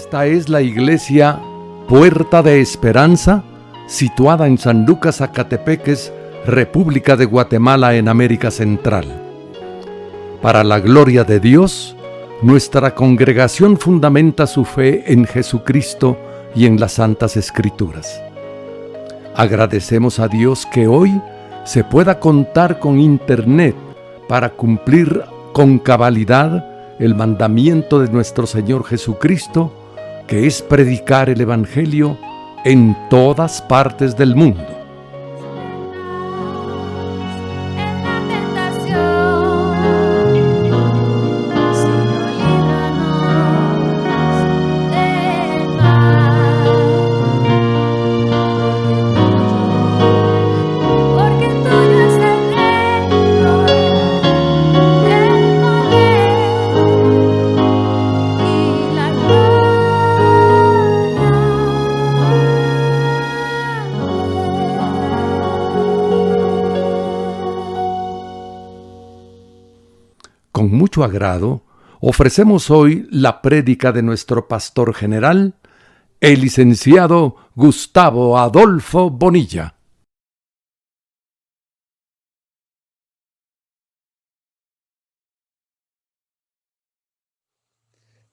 Esta es la iglesia Puerta de Esperanza, situada en San Lucas, Zacatepeques, República de Guatemala, en América Central. Para la gloria de Dios, nuestra congregación fundamenta su fe en Jesucristo y en las Santas Escrituras. Agradecemos a Dios que hoy se pueda contar con Internet para cumplir con cabalidad el mandamiento de nuestro Señor Jesucristo, que es predicar el Evangelio en todas partes del mundo. Con mucho agrado, ofrecemos hoy la prédica de nuestro pastor general, el licenciado Gustavo Adolfo Bonilla.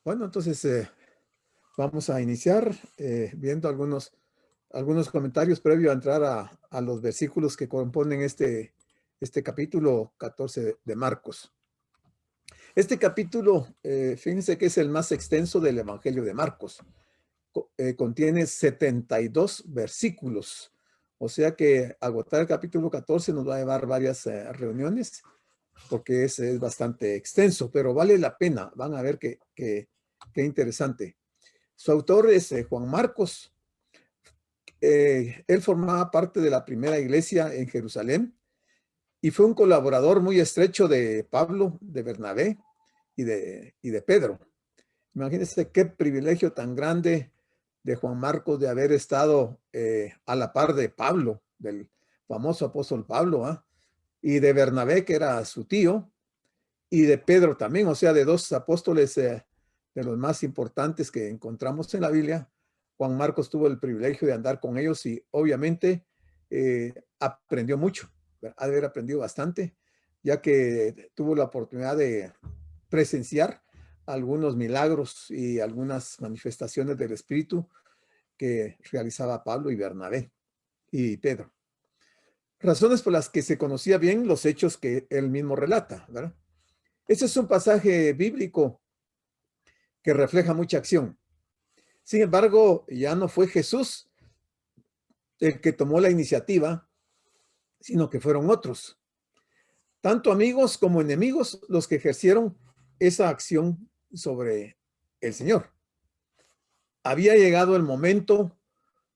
Bueno, entonces vamos a iniciar viendo algunos comentarios previo a entrar a los versículos que componen este capítulo 14 de Marcos. Este capítulo, fíjense que es el más extenso del Evangelio de Marcos. Contiene 72 versículos. O sea que agotar el capítulo 14 nos va a llevar varias reuniones, porque es bastante extenso, pero vale la pena. Van a ver qué interesante. Su autor es Juan Marcos. Él formaba parte de la primera iglesia en Jerusalén y fue un colaborador muy estrecho de Pablo, de Bernabé y de Pedro. Imagínense qué privilegio tan grande de Juan Marcos de haber estado a la par de Pablo, del famoso apóstol Pablo, y de Bernabé, que era su tío, y de Pedro también, o sea, de dos apóstoles de los más importantes que encontramos en la Biblia. Juan Marcos tuvo el privilegio de andar con ellos y obviamente aprendió mucho, ha de haber aprendido bastante, ya que tuvo la oportunidad de presenciar algunos milagros y algunas manifestaciones del Espíritu que realizaba Pablo y Bernabé y Pedro. Razones por las que se conocía bien los hechos que él mismo relata, ¿verdad? Este es un pasaje bíblico que refleja mucha acción. Sin embargo, ya no fue Jesús el que tomó la iniciativa, sino que fueron otros, tanto amigos como enemigos, los que ejercieron esa acción sobre el Señor. Había llegado el momento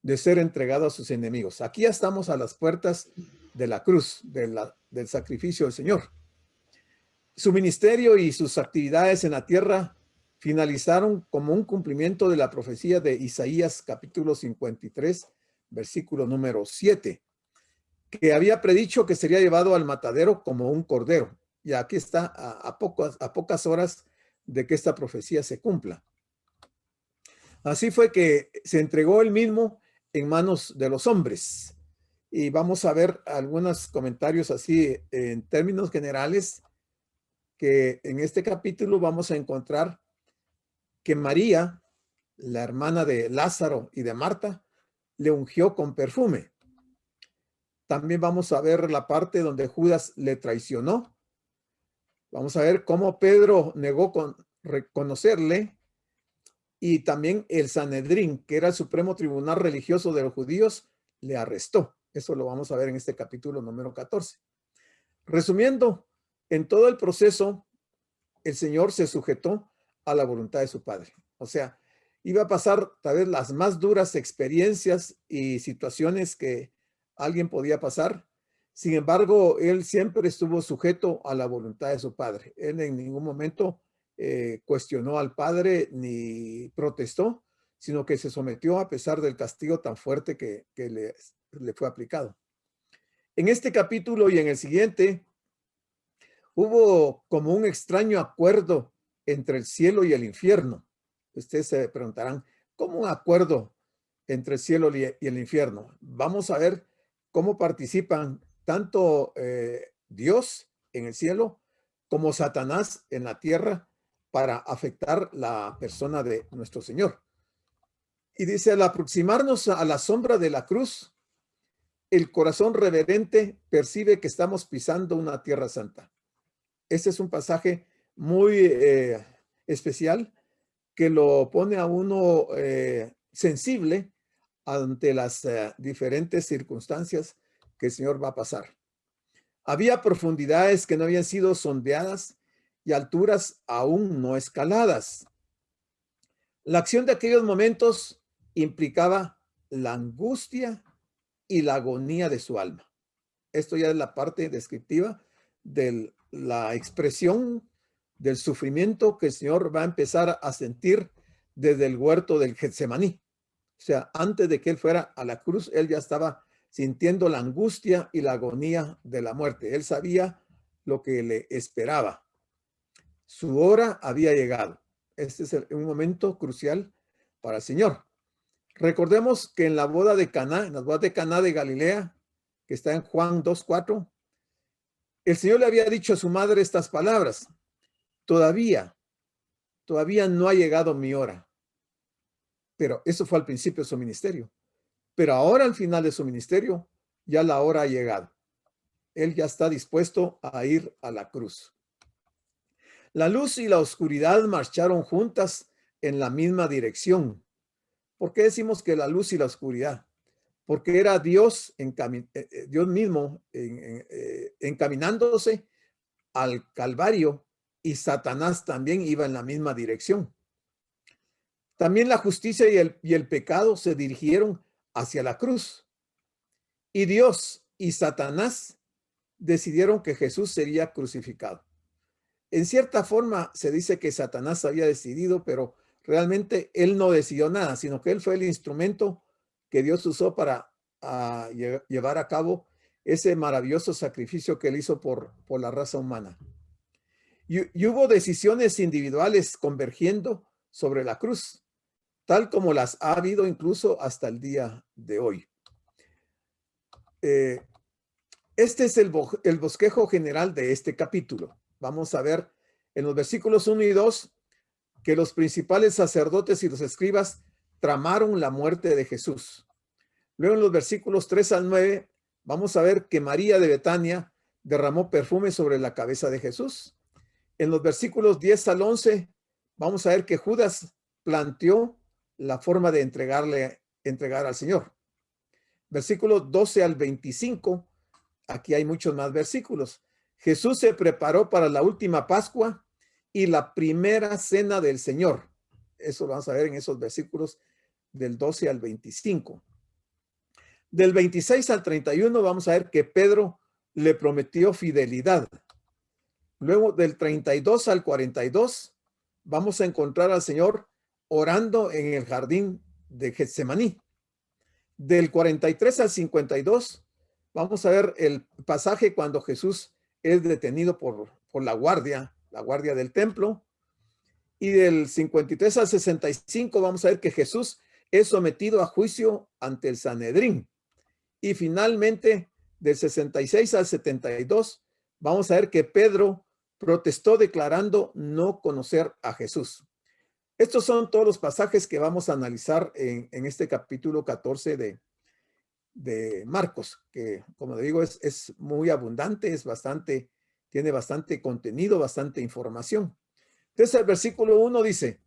de ser entregado a sus enemigos. Aquí ya estamos a las puertas de la cruz, del sacrificio del Señor. Su ministerio y sus actividades en la tierra finalizaron como un cumplimiento de la profecía de Isaías capítulo 53, versículo número 7, que había predicho que sería llevado al matadero como un cordero. Y aquí está a pocas horas de que esta profecía se cumpla. Así fue que se entregó él mismo en manos de los hombres. Y vamos a ver algunos comentarios así en términos generales, que en este capítulo vamos a encontrar que María, la hermana de Lázaro y de Marta, le ungió con perfume. También vamos a ver la parte donde Judas le traicionó. Vamos a ver cómo Pedro negó con reconocerle, y también el Sanedrín, que era el supremo tribunal religioso de los judíos, le arrestó. Eso lo vamos a ver en este capítulo número 14. Resumiendo, en todo el proceso, el Señor se sujetó a la voluntad de su Padre. O sea, iba a pasar tal vez las más duras experiencias y situaciones que alguien podía pasar. Sin embargo, él siempre estuvo sujeto a la voluntad de su Padre. Él en ningún momento cuestionó al Padre ni protestó, sino que se sometió a pesar del castigo tan fuerte que le fue aplicado. En este capítulo y en el siguiente, hubo como un extraño acuerdo entre el cielo y el infierno. Ustedes se preguntarán, ¿cómo un acuerdo entre el cielo y el infierno? Vamos a ver cómo participan tanto Dios en el cielo como Satanás en la tierra para afectar la persona de nuestro Señor. Y dice, al aproximarnos a la sombra de la cruz, el corazón reverente percibe que estamos pisando una tierra santa. Este es un pasaje muy especial que lo pone a uno sensible ante las diferentes circunstancias que el Señor va a pasar. Había profundidades que no habían sido sondeadas y alturas aún no escaladas. La acción de aquellos momentos implicaba la angustia y la agonía de su alma. Esto ya es la parte descriptiva de la expresión del sufrimiento que el Señor va a empezar a sentir desde el huerto del Getsemaní. O sea, antes de que él fuera a la cruz, él ya estaba sintiendo la angustia y la agonía de la muerte. Él sabía lo que le esperaba. Su hora había llegado. Este es un momento crucial para el Señor. Recordemos que en la boda de Caná, en las bodas de Caná de Galilea, que está en Juan 2:4, el Señor le había dicho a su madre estas palabras: todavía no ha llegado mi hora. Pero eso fue al principio de su ministerio. Pero ahora al final de su ministerio, ya la hora ha llegado. Él ya está dispuesto a ir a la cruz. La luz y la oscuridad marcharon juntas en la misma dirección. ¿Por qué decimos que la luz y la oscuridad? Porque era Dios, Dios mismo encaminándose al Calvario, y Satanás también iba en la misma dirección. También la justicia y el pecado se dirigieron hacia la cruz. Y Dios y Satanás decidieron que Jesús sería crucificado. En cierta forma se dice que Satanás había decidido, pero realmente él no decidió nada, sino que él fue el instrumento que Dios usó para llevar a cabo ese maravilloso sacrificio que él hizo por la raza humana. Y hubo decisiones individuales convergiendo sobre la cruz, tal como las ha habido incluso hasta el día de hoy. Este es el bosquejo general de este capítulo. Vamos a ver en los versículos 1 y 2 que los principales sacerdotes y los escribas tramaron la muerte de Jesús. Luego en los versículos 3 al 9 vamos a ver que María de Betania derramó perfume sobre la cabeza de Jesús. En los versículos 10 al 11 vamos a ver que Judas planteó la forma de entregar al Señor. Versículos 12 al 25, aquí hay muchos más versículos. Jesús se preparó para la última Pascua y la primera cena del Señor. Eso lo vamos a ver en esos versículos del 12 al 25. Del 26 al 31 vamos a ver que Pedro le prometió fidelidad. Luego del 32 al 42 vamos a encontrar al Señor orando en el jardín de Getsemaní. Del 43 al 52 vamos a ver el pasaje cuando Jesús es detenido por la guardia del templo. Y del 53 al 65 vamos a ver que Jesús es sometido a juicio ante el Sanedrín. Y finalmente, del 66 al 72, vamos a ver que Pedro protestó declarando no conocer a Jesús. Estos son todos los pasajes que vamos a analizar en este capítulo 14 de Marcos, que como digo es muy abundante, tiene bastante contenido, bastante información. Entonces el versículo 1 dice,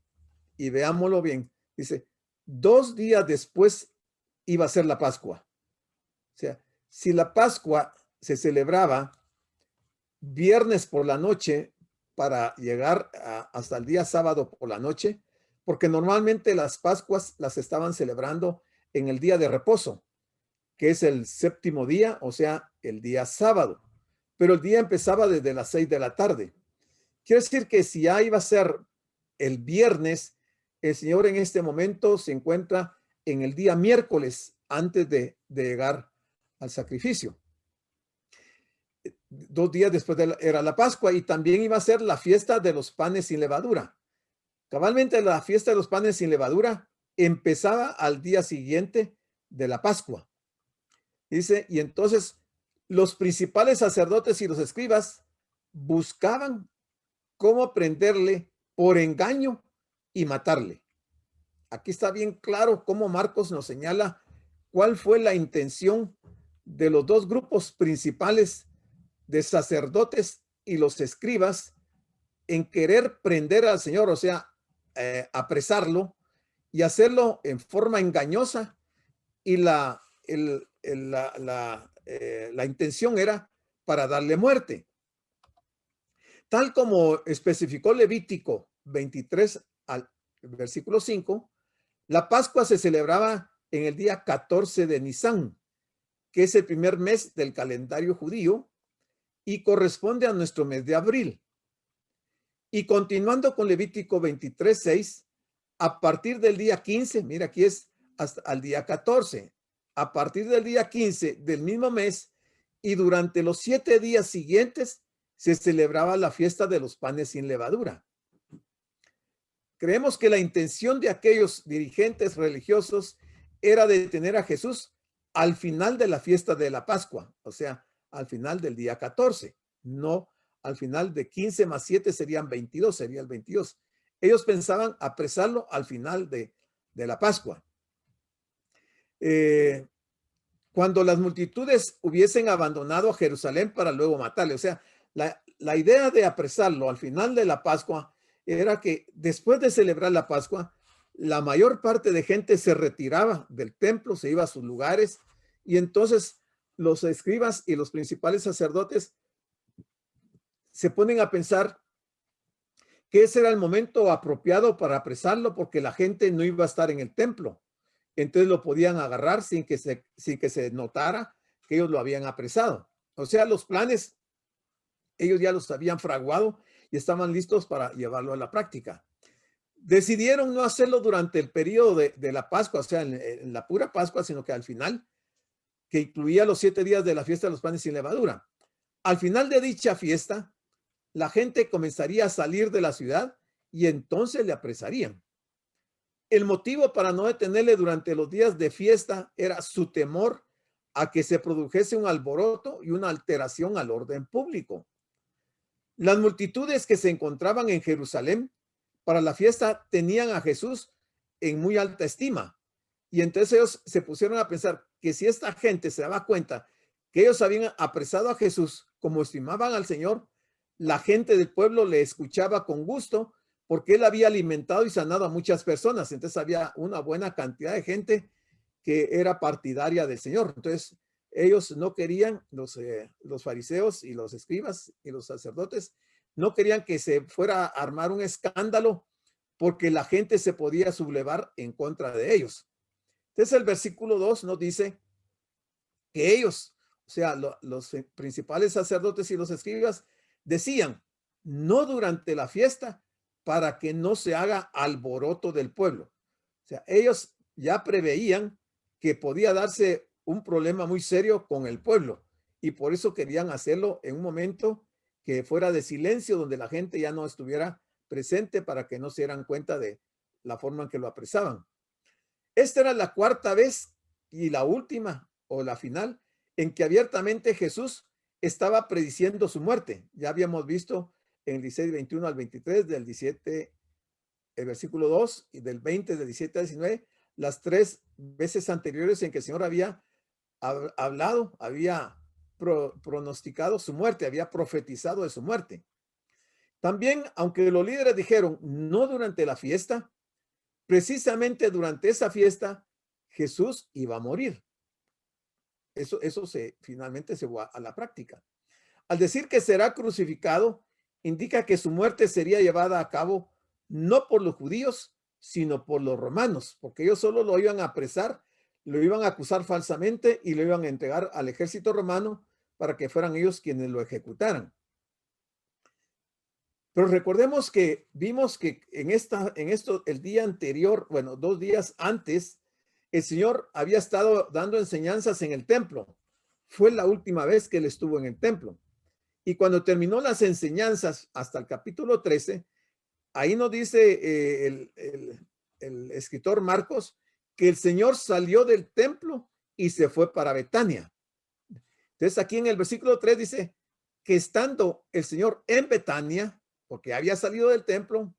y veámoslo bien, dice, 2 días después iba a ser la Pascua. O sea, si la Pascua se celebraba viernes por la noche para llegar hasta el día sábado por la noche, porque normalmente las Pascuas las estaban celebrando en el día de reposo, que es el 7º día, o sea, el día sábado. Pero el día empezaba desde las 6 de la tarde. Quiere decir que si ya iba a ser el viernes, el Señor en este momento se encuentra en el día miércoles antes de llegar al sacrificio. 2 días después era la Pascua, y también iba a ser la fiesta de los panes sin levadura. Cabalmente la fiesta de los panes sin levadura empezaba al día siguiente de la Pascua. Dice, y entonces los principales sacerdotes y los escribas buscaban cómo prenderle por engaño y matarle. Aquí está bien claro cómo Marcos nos señala cuál fue la intención de los dos grupos principales de sacerdotes y los escribas en querer prender al Señor, o sea, apresarlo y hacerlo en forma engañosa, y la intención era para darle muerte. Tal como especificó Levítico 23 al versículo 5, la Pascua se celebraba en el día 14 de Nisán, que es el primer mes del calendario judío y corresponde a nuestro mes de abril. Y continuando con Levítico 23, 6, a partir del día 15, mira, aquí es hasta el día 14, a partir del día 15 del mismo mes y durante los 7 días siguientes se celebraba la fiesta de los panes sin levadura. Creemos que la intención de aquellos dirigentes religiosos era detener a Jesús al final de la fiesta de la Pascua, o sea, al final del día 14, no al final de 15 más 7 serían 22, sería el 22. Ellos pensaban apresarlo al final de la Pascua. Cuando las multitudes hubiesen abandonado a Jerusalén para luego matarle, o sea, la idea de apresarlo al final de la Pascua era que después de celebrar la Pascua, la mayor parte de gente se retiraba del templo, se iba a sus lugares, y entonces los escribas y los principales sacerdotes se ponen a pensar que ese era el momento apropiado para apresarlo porque la gente no iba a estar en el templo. Entonces lo podían agarrar sin que se notara que ellos lo habían apresado. O sea, los planes, ellos ya los habían fraguado y estaban listos para llevarlo a la práctica. Decidieron no hacerlo durante el periodo de la Pascua, o sea, en la pura Pascua, sino que al final, que incluía los 7 días de la fiesta de los panes sin levadura. Al final de dicha fiesta, la gente comenzaría a salir de la ciudad y entonces le apresarían. El motivo para no detenerle durante los días de fiesta era su temor a que se produjese un alboroto y una alteración al orden público. Las multitudes que se encontraban en Jerusalén para la fiesta tenían a Jesús en muy alta estima. Y entonces ellos se pusieron a pensar que si esta gente se daba cuenta que ellos habían apresado a Jesús como estimaban al Señor, la gente del pueblo le escuchaba con gusto porque él había alimentado y sanado a muchas personas. Entonces había una buena cantidad de gente que era partidaria del Señor. Entonces ellos no querían, los fariseos y los escribas y los sacerdotes, no querían que se fuera a armar un escándalo porque la gente se podía sublevar en contra de ellos. Entonces el versículo 2 nos dice que ellos, o sea, los principales sacerdotes y los escribas, decían, no durante la fiesta, para que no se haga alboroto del pueblo. O sea, ellos ya preveían que podía darse un problema muy serio con el pueblo y por eso querían hacerlo en un momento que fuera de silencio, donde la gente ya no estuviera presente para que no se dieran cuenta de la forma en que lo apresaban. Esta era la 4ª vez y la última o la final en que abiertamente Jesús estaba prediciendo su muerte. Ya habíamos visto en el 16, 21 al 23, del 17, el versículo 2, y del 20, del 17 al 19, las 3 veces anteriores en que el Señor había hablado, había pronosticado su muerte, había profetizado de su muerte. También, aunque los líderes dijeron no durante la fiesta, precisamente durante esa fiesta Jesús iba a morir. Eso finalmente se fue a la práctica. Al decir que será crucificado, indica que su muerte sería llevada a cabo no por los judíos, sino por los romanos, porque ellos solo lo iban a apresar, lo iban a acusar falsamente y lo iban a entregar al ejército romano para que fueran ellos quienes lo ejecutaran. Pero recordemos que vimos que en esto, el día anterior, bueno, 2 días antes, el Señor había estado dando enseñanzas en el templo. Fue la última vez que él estuvo en el templo. Y cuando terminó las enseñanzas hasta el capítulo 13, ahí nos dice el escritor Marcos que el Señor salió del templo y se fue para Betania. Entonces aquí en el versículo 3 dice que estando el Señor en Betania, porque había salido del templo,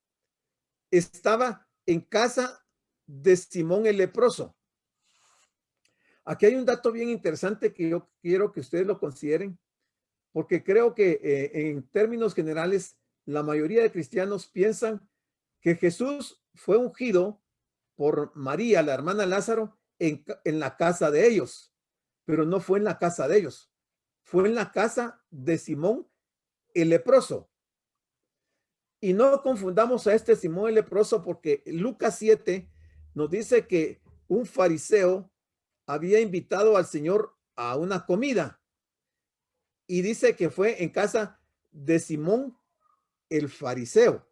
estaba en casa de Simón el leproso. Aquí hay un dato bien interesante que yo quiero que ustedes lo consideren, porque creo que en términos generales, la mayoría de cristianos piensan que Jesús fue ungido por María, la hermana de Lázaro, en la casa de ellos, pero no fue en la casa de ellos, fue en la casa de Simón el leproso. Y no confundamos a este Simón el leproso, porque Lucas 7 nos dice que un fariseo había invitado al Señor a una comida y dice que fue en casa de Simón el fariseo.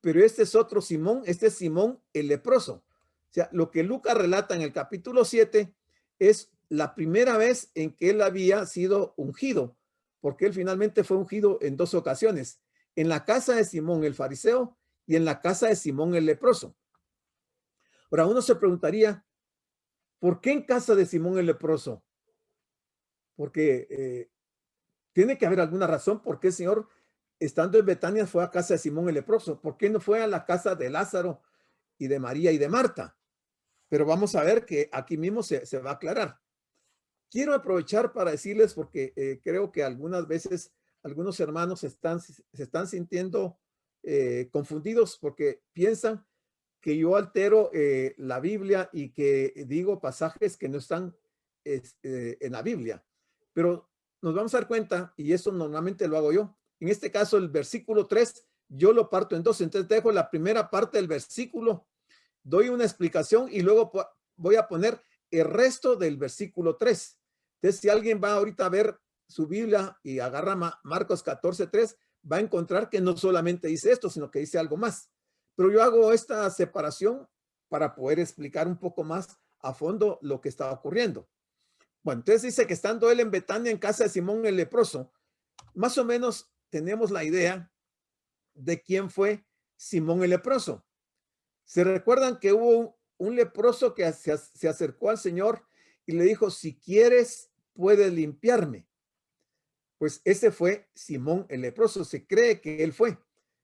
Pero este es otro Simón, este es Simón el leproso. O sea, lo que Lucas relata en el capítulo 7 es la primera vez en que él había sido ungido, porque él finalmente fue ungido en dos ocasiones, en la casa de Simón el fariseo y en la casa de Simón el leproso. Ahora uno se preguntaría, ¿por qué en casa de Simón el leproso? Porque tiene que haber alguna razón por qué el Señor, estando en Betania, fue a casa de Simón el leproso. ¿Por qué no fue a la casa de Lázaro y de María y de Marta? Pero vamos a ver que aquí mismo se va a aclarar. Quiero aprovechar para decirles, porque creo que algunas veces algunos hermanos se están sintiendo confundidos porque piensan que yo altero la Biblia y que digo pasajes que no están en la Biblia. Pero nos vamos a dar cuenta, y eso normalmente lo hago yo. En este caso, el versículo 3, yo lo parto en dos. Entonces dejo la primera parte del versículo, doy una explicación y luego voy a poner el resto del versículo 3. Entonces, si alguien va ahorita a ver su Biblia y agarra Marcos 14:3, va a encontrar que no solamente dice esto, sino que dice algo más. Pero yo hago esta separación para poder explicar un poco más a fondo lo que estaba ocurriendo. Bueno, entonces dice que estando él en Betania, en casa de Simón el leproso, más o menos tenemos la idea de quién fue Simón el leproso. ¿Se recuerdan que hubo un leproso que se acercó al Señor y le dijo, si quieres, puedes limpiarme? Pues ese fue Simón el leproso. Se cree que él fue.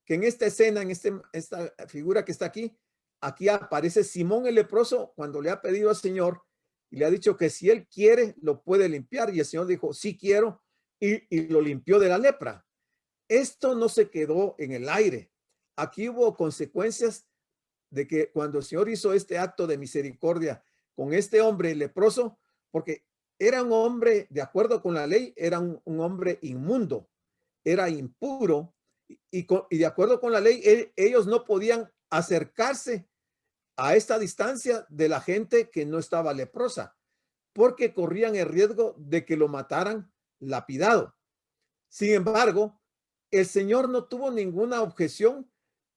Que en esta escena, en esta figura que está aquí, aquí aparece Simón el leproso cuando le ha pedido al Señor y le ha dicho que si él quiere, lo puede limpiar. Y el Señor dijo, sí quiero, y lo limpió de la lepra. Esto no se quedó en el aire. Aquí hubo consecuencias de que cuando el Señor hizo este acto de misericordia con este hombre leproso, porque era un hombre, de acuerdo con la ley, era un hombre inmundo, era impuro, y de acuerdo con la ley, ellos no podían acercarse a esta distancia de la gente que no estaba leprosa, porque corrían el riesgo de que lo mataran lapidado. Sin embargo, el Señor no tuvo ninguna objeción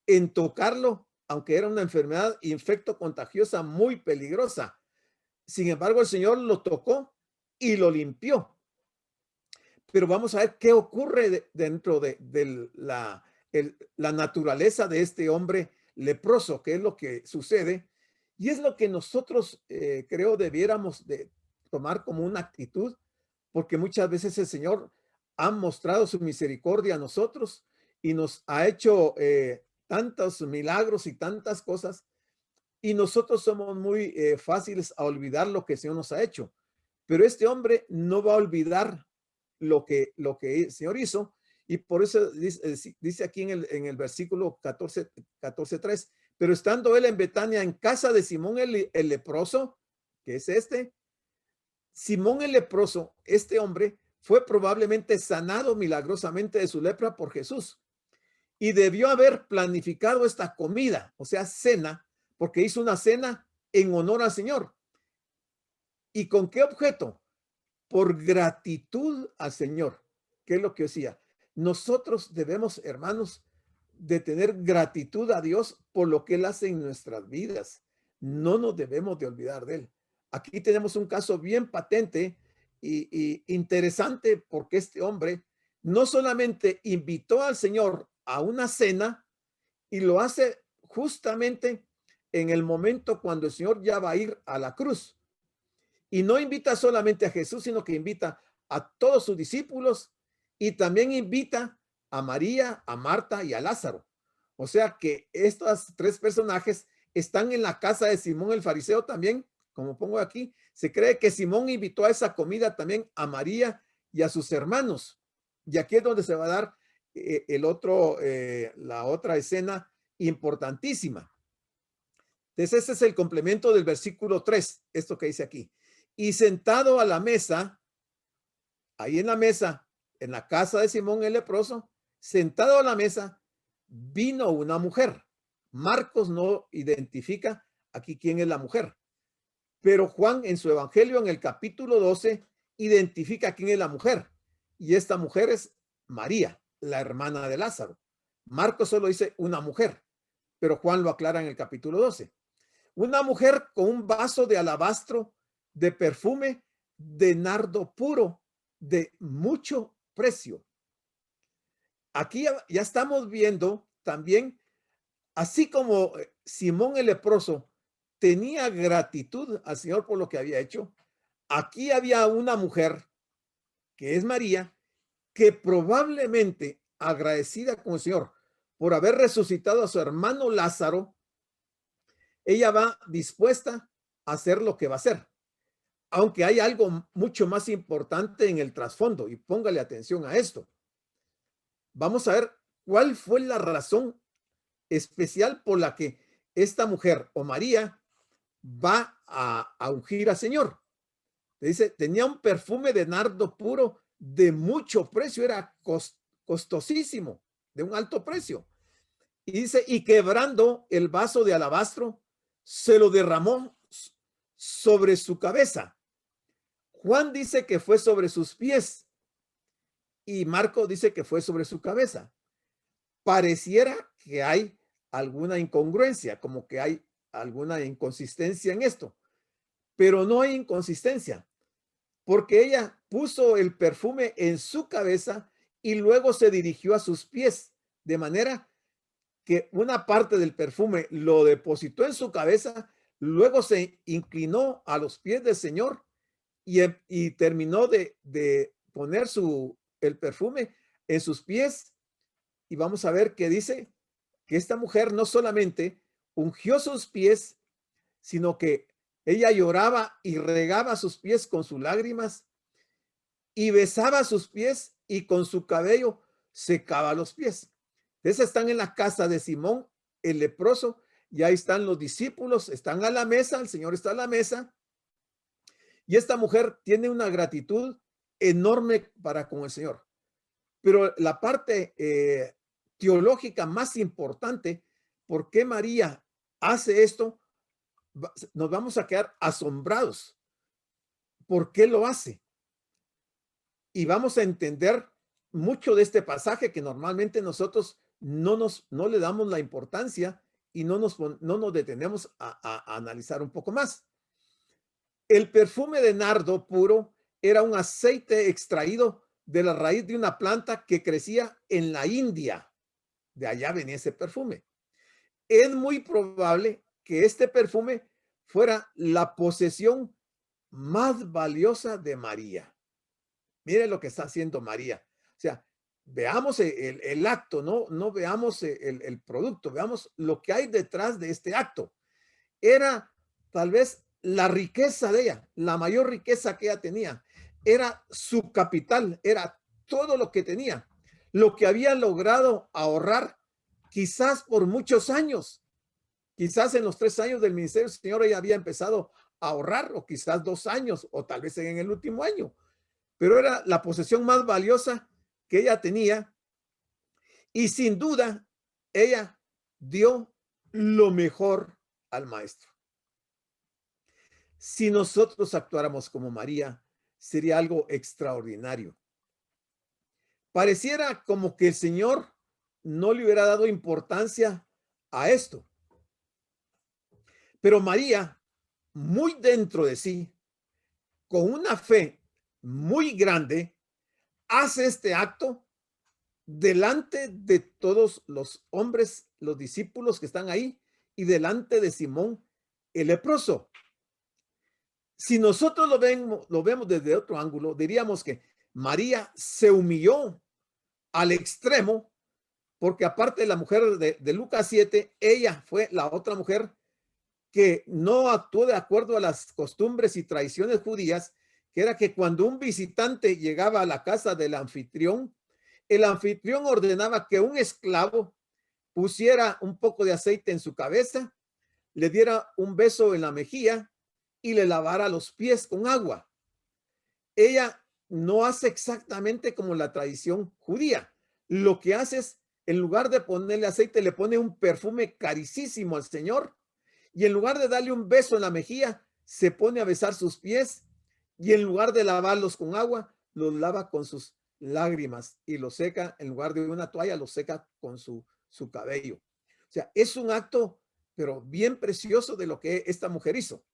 en tocarlo, aunque era una enfermedad infecto contagiosa muy peligrosa. Sin embargo, el Señor lo tocó y lo limpió. Pero vamos a ver qué ocurre dentro de la naturaleza de este hombre leproso, qué es lo que sucede. Y es lo que nosotros creo debiéramos de tomar como una actitud, porque muchas veces el Señor ha mostrado su misericordia a nosotros y nos ha hecho tantos milagros y tantas cosas, y nosotros somos muy fáciles a olvidar lo que el Señor nos ha hecho. Pero este hombre no va a olvidar lo que el Señor hizo, y por eso dice aquí en el versículo 14:3, pero estando él en Betania, en casa de Simón el leproso, que es este, Simón el leproso, este hombre, fue probablemente sanado milagrosamente de su lepra por Jesús. Y debió haber planificado esta comida, o sea, cena, porque hizo una cena en honor al Señor. ¿Y con qué objeto? Por gratitud al Señor. ¿Qué es lo que decía? Nosotros debemos, hermanos, de tener gratitud a Dios por lo que Él hace en nuestras vidas. No nos debemos de olvidar de Él. Aquí tenemos un caso bien patente y interesante, porque este hombre no solamente invitó al Señor a una cena y lo hace justamente en el momento cuando el Señor ya va a ir a la cruz. Y no invita solamente a Jesús, sino que invita a todos sus discípulos y también invita a María, a Marta y a Lázaro. O sea que estos tres personajes están en la casa de Simón el fariseo también, como pongo aquí. Se cree que Simón invitó a esa comida también a María y a sus hermanos. Y aquí es donde se va a dar la otra escena importantísima. Entonces, ese es el complemento del versículo 3, esto que dice aquí. Y sentado a la mesa, ahí en la mesa, en la casa de Simón el leproso, sentado a la mesa, vino una mujer. Marcos no identifica aquí quién es la mujer, pero Juan en su evangelio, en el capítulo 12, identifica quién es la mujer. Y esta mujer es María, la hermana de Lázaro. Marcos solo dice una mujer, pero Juan lo aclara en el capítulo 12. Una mujer con un vaso de alabastro de perfume de nardo puro de mucho precio. Aquí ya estamos viendo también, así como Simón el leproso tenía gratitud al Señor por lo que había hecho, aquí había una mujer, que es María, que probablemente agradecida con el Señor por haber resucitado a su hermano Lázaro, ella va dispuesta a hacer lo que va a hacer. Aunque hay algo mucho más importante en el trasfondo, y póngale atención a esto. Vamos a ver cuál fue la razón especial por la que esta mujer o María va a ungir al Señor. Dice, tenía un perfume de nardo puro de mucho precio, era costosísimo, de un alto precio. Y dice, y quebrando el vaso de alabastro, se lo derramó sobre su cabeza. Juan dice que fue sobre sus pies y Marco dice que fue sobre su cabeza. Pareciera que hay alguna incongruencia, como que hay alguna inconsistencia en esto, pero no hay inconsistencia, porque ella puso el perfume en su cabeza y luego se dirigió a sus pies, de manera que una parte del perfume lo depositó en su cabeza, luego se inclinó a los pies del Señor y terminó de poner el perfume en sus pies. Y vamos a ver que dice que esta mujer no solamente ungió sus pies, sino que ella lloraba y regaba sus pies con sus lágrimas y besaba sus pies y con su cabello secaba los pies. Entonces están en la casa de Simón el leproso y ahí están los discípulos, están a la mesa, el Señor está a la mesa. Y esta mujer tiene una gratitud enorme para con el Señor. Pero la parte teológica más importante, ¿por qué María hace esto? Nos vamos a quedar asombrados. ¿Por qué lo hace? Y vamos a entender mucho de este pasaje que normalmente nosotros no le damos la importancia y no nos detenemos a analizar un poco más. El perfume de nardo puro era un aceite extraído de la raíz de una planta que crecía en la India. De allá venía ese perfume. Es muy probable que este perfume fuera la posesión más valiosa de María. Mire lo que está haciendo María. O sea, veamos el acto, no veamos el producto, veamos lo que hay detrás de este acto. Era tal vez la riqueza de ella, la mayor riqueza que ella tenía, era su capital, era todo lo que tenía, lo que había logrado ahorrar quizás por muchos años, quizás en los 3 años del ministerio del Señor ella había empezado a ahorrar, o quizás 2 años, o tal vez en el último año, pero era la posesión más valiosa que ella tenía y sin duda ella dio lo mejor al maestro. Si nosotros actuáramos como María, sería algo extraordinario. Pareciera como que el Señor no le hubiera dado importancia a esto. Pero María, muy dentro de sí, con una fe muy grande, hace este acto delante de todos los hombres, los discípulos que están ahí, y delante de Simón el leproso. Si nosotros lo vemos desde otro ángulo, diríamos que María se humilló al extremo, porque aparte de la mujer de Lucas 7, ella fue la otra mujer que no actuó de acuerdo a las costumbres y tradiciones judías, que era que cuando un visitante llegaba a la casa del anfitrión, el anfitrión ordenaba que un esclavo pusiera un poco de aceite en su cabeza, le diera un beso en la mejilla y le lavara los pies con agua. Ella no hace exactamente como la tradición judía. Lo que hace es, en lugar de ponerle aceite, le pone un perfume carísimo al Señor, y en lugar de darle un beso en la mejilla, se pone a besar sus pies, y en lugar de lavarlos con agua, los lava con sus lágrimas y los seca, en lugar de una toalla, los seca con su cabello. O sea, es un acto, pero bien precioso de lo que esta mujer hizo.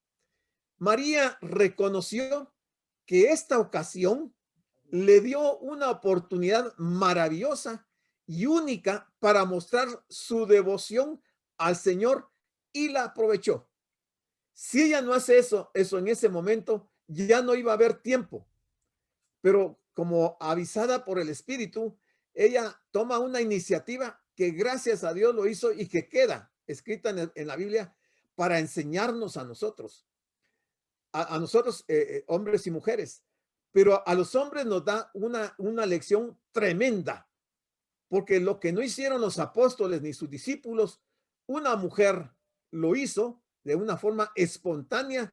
María reconoció que esta ocasión le dio una oportunidad maravillosa y única para mostrar su devoción al Señor, y la aprovechó. Si ella no hace eso en ese momento, ya no iba a haber tiempo. Pero como avisada por el Espíritu, ella toma una iniciativa que gracias a Dios lo hizo y que queda escrita en la Biblia para enseñarnos a nosotros, nosotros hombres y mujeres. Pero a los hombres nos da una lección tremenda, porque lo que no hicieron los apóstoles ni sus discípulos, una mujer lo hizo de una forma espontánea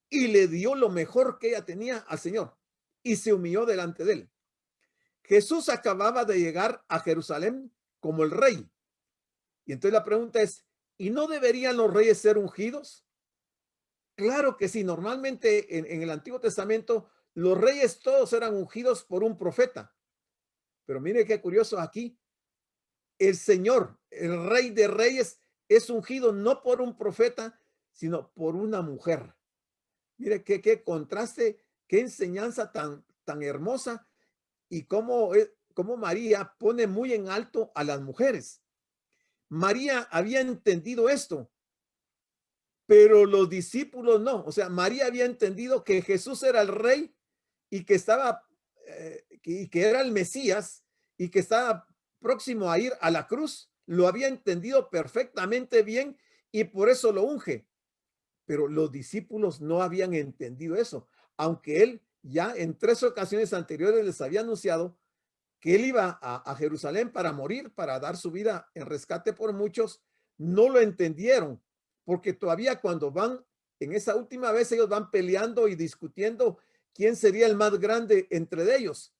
y le dio lo mejor que ella tenía al Señor y se humilló delante de él. Jesús acababa de llegar a Jerusalén como el rey. Y entonces la pregunta es, ¿y no deberían los reyes ser ungidos? Claro que sí. Normalmente en el Antiguo Testamento los reyes todos eran ungidos por un profeta. Pero mire qué curioso aquí. El Señor, el Rey de Reyes, es ungido no por un profeta, sino por una mujer. Mire qué contraste, qué enseñanza tan hermosa, y cómo María pone muy en alto a las mujeres. María había entendido esto, pero los discípulos no. O sea, María había entendido que Jesús era el rey y que estaba, y que era el Mesías y que estaba próximo a ir a la cruz. Lo había entendido perfectamente bien y por eso lo unge. Pero los discípulos no habían entendido eso, aunque él ya en 3 ocasiones anteriores les había anunciado que él iba a Jerusalén para morir, para dar su vida en rescate por muchos. No lo entendieron, porque todavía cuando van, en esa última vez ellos van peleando y discutiendo quién sería el más grande entre ellos.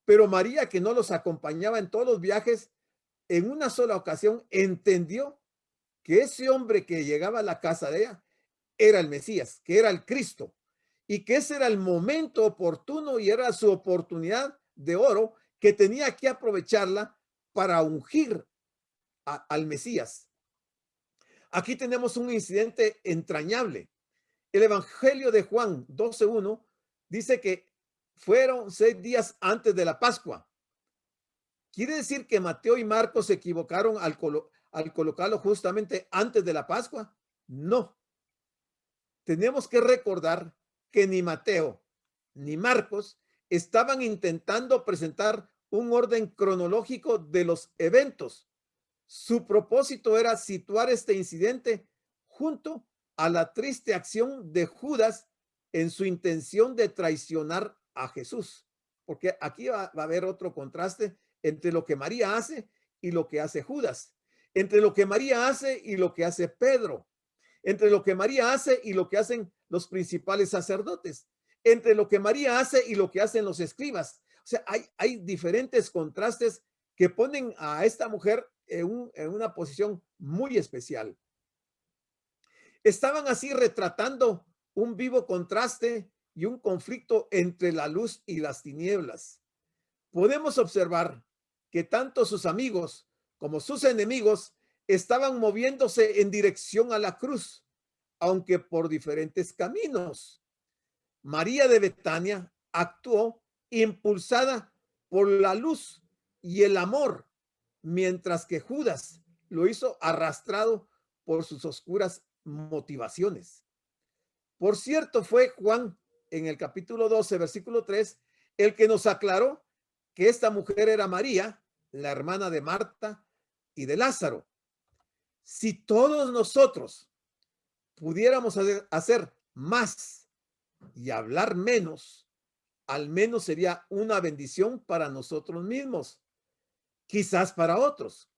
Pero María, que no los acompañaba en todos los viajes, en una sola ocasión entendió que ese hombre que llegaba a la casa de ella era el Mesías, que era el Cristo, y que ese era el momento oportuno y era su oportunidad de oro, que tenía que aprovecharla para ungir al Mesías. Aquí tenemos un incidente entrañable. El Evangelio de Juan 12:1 dice que fueron 6 días antes de la Pascua. ¿Quiere decir que Mateo y Marcos se equivocaron al colocarlo justamente antes de la Pascua? No. Tenemos que recordar que ni Mateo ni Marcos estaban intentando presentar un orden cronológico de los eventos. Su propósito era situar este incidente junto a la triste acción de Judas en su intención de traicionar a Jesús. Porque aquí va a haber otro contraste entre lo que María hace y lo que hace Judas, entre lo que María hace y lo que hace Pedro, entre lo que María hace y lo que hacen los principales sacerdotes, entre lo que María hace y lo que hacen los escribas. O sea, hay diferentes contrastes que ponen a esta mujer en una posición muy especial. Estaban así retratando un vivo contraste y un conflicto entre la luz y las tinieblas. Podemos observar que tanto sus amigos como sus enemigos estaban moviéndose en dirección a la cruz, aunque por diferentes caminos. María de Betania actuó impulsada por la luz y el amor, mientras que Judas lo hizo arrastrado por sus oscuras motivaciones. Por cierto, fue Juan en el capítulo 12, versículo 3, el que nos aclaró que esta mujer era María, la hermana de Marta y de Lázaro. Si todos nosotros pudiéramos hacer más y hablar menos, al menos sería una bendición para nosotros mismos, quizás para otros.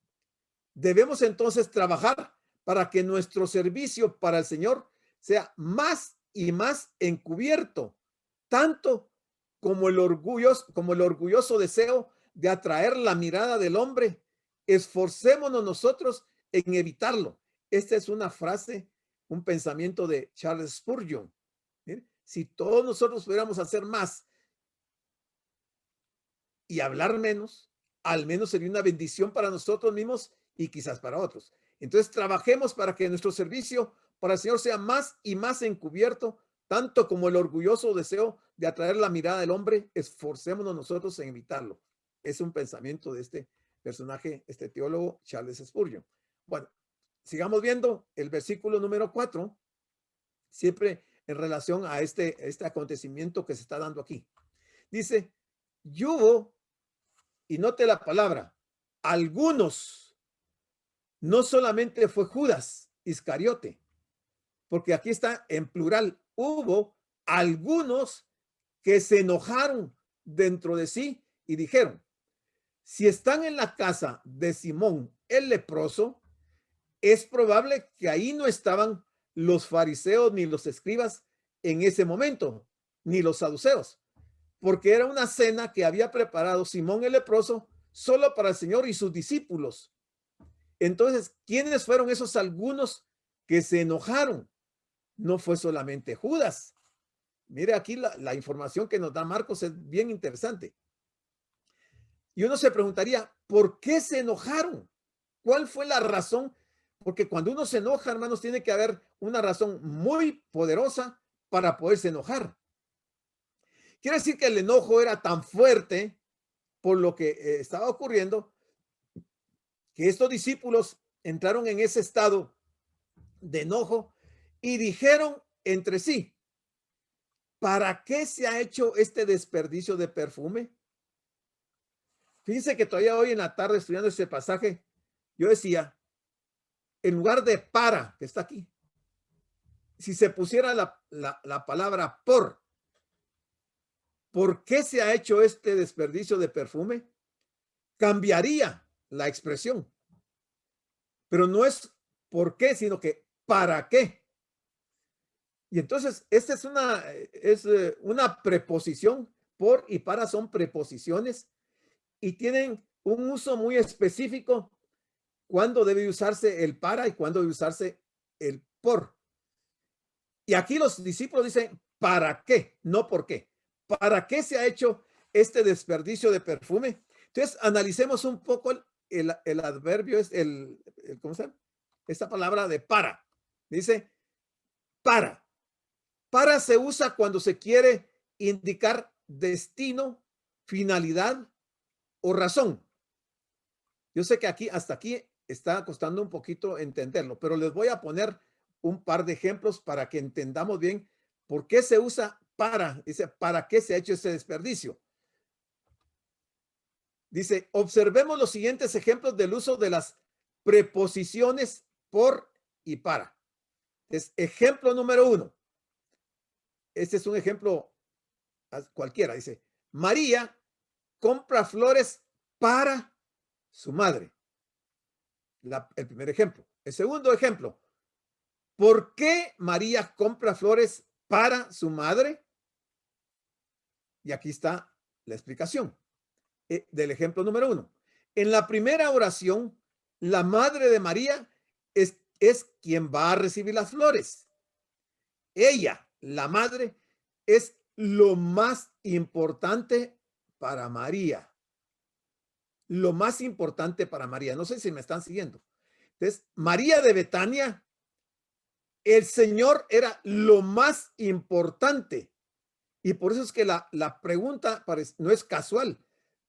Debemos entonces trabajar para que nuestro servicio para el Señor sea más y más encubierto, tanto como el orgulloso deseo de atraer la mirada del hombre. Esforcémonos nosotros en evitarlo. Esta es una frase, un pensamiento de Charles Spurgeon. Si todos nosotros pudiéramos hacer más y hablar menos, al menos sería una bendición para nosotros mismos y quizás para otros. Entonces trabajemos para que nuestro servicio para el Señor sea más y más encubierto, tanto como el orgulloso deseo de atraer la mirada del hombre. Esforcémonos nosotros en evitarlo. Es un pensamiento de este personaje, este teólogo Charles Spurgeon. Bueno, sigamos viendo el versículo número 4, siempre en relación a este acontecimiento que se está dando aquí. Dice, y hubo, y note la palabra, algunos, no solamente fue Judas Iscariote, porque aquí está en plural, hubo algunos que se enojaron dentro de sí y dijeron, si están en la casa de Simón el leproso, es probable que ahí no estaban los fariseos ni los escribas en ese momento, ni los saduceos, porque era una cena que había preparado Simón el leproso solo para el Señor y sus discípulos. Entonces, ¿quiénes fueron esos algunos que se enojaron? No fue solamente Judas. Mire aquí la información que nos da Marcos es bien interesante. Y uno se preguntaría, ¿por qué se enojaron? ¿Cuál fue la razón? Porque cuando uno se enoja, hermanos, tiene que haber una razón muy poderosa para poderse enojar. Quiere decir que el enojo era tan fuerte por lo que estaba ocurriendo, que estos discípulos entraron en ese estado de enojo y dijeron entre sí, ¿para qué se ha hecho este desperdicio de perfume? Fíjense que todavía hoy en la tarde estudiando este pasaje, yo decía, en lugar de para, que está aquí, si se pusiera la palabra ¿por qué se ha hecho este desperdicio de perfume? Cambiaría la expresión. Pero no es por qué, sino que para qué. Y entonces, esta es una preposición. Por y para son preposiciones y tienen un uso muy específico cuándo debe usarse el para y cuándo debe usarse el por. Y aquí los discípulos dicen, ¿para qué? No por qué. ¿Para qué se ha hecho este desperdicio de perfume? Entonces, analicemos un poco el adverbio, ¿cómo se llama? Esta palabra de para. Dice, para. Para se usa cuando se quiere indicar destino, finalidad o razón. Yo sé que aquí, hasta aquí, está costando un poquito entenderlo, pero les voy a poner un par de ejemplos para que entendamos bien por qué se usa para. Dice, ¿para qué se ha hecho ese desperdicio? Dice, observemos los siguientes ejemplos del uso de las preposiciones por y para. Es ejemplo número 1. Este es un ejemplo cualquiera. Dice, María compra flores para su madre. El primer ejemplo. El segundo ejemplo. ¿Por qué María compra flores para su madre? Y aquí está la explicación del ejemplo número 1. En la primera oración, la madre de María es quien va a recibir las flores. Ella, la madre, es lo más importante para María. Lo más importante para María. No sé si me están siguiendo. Entonces, María de Betania, el Señor era lo más importante. Y por eso es que la pregunta no es casual.